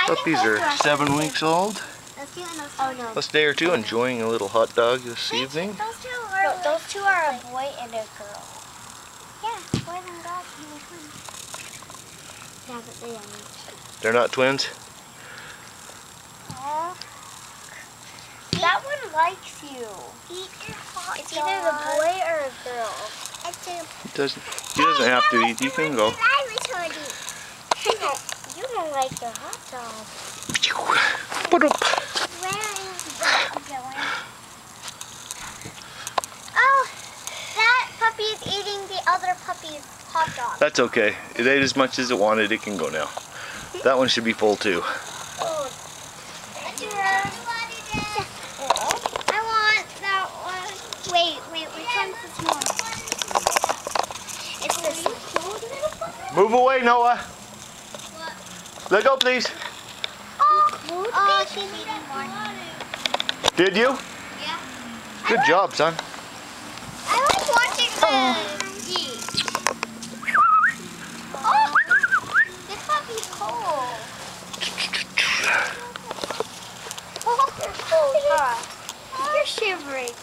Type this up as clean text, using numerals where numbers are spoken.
Puppies are 7 weeks old. Oh no. A day or two, enjoying a little hot dog this evening. Those two are a boy and a girl. Yeah, boys and girls can be twins. Yeah, but they aren't. They're not twins? That one likes you. It's either the boy or a girl. He doesn't have to eat. You can go. You don't like the hot dog. Put up. Where is that going? Oh, that puppy is eating the other puppy's hot dog. That's okay. It ate as much as it wanted. It can go now. That one should be full too. Oh. I want that one. Wait, which one's the small? It's this one. Move away, Noah. What? Let go, please. Oh, she's eating more. Did you? Yeah. Good job, son. I like watching them eat. Oh, this puppy's cold. Oh, you're cold, huh? You're shivering.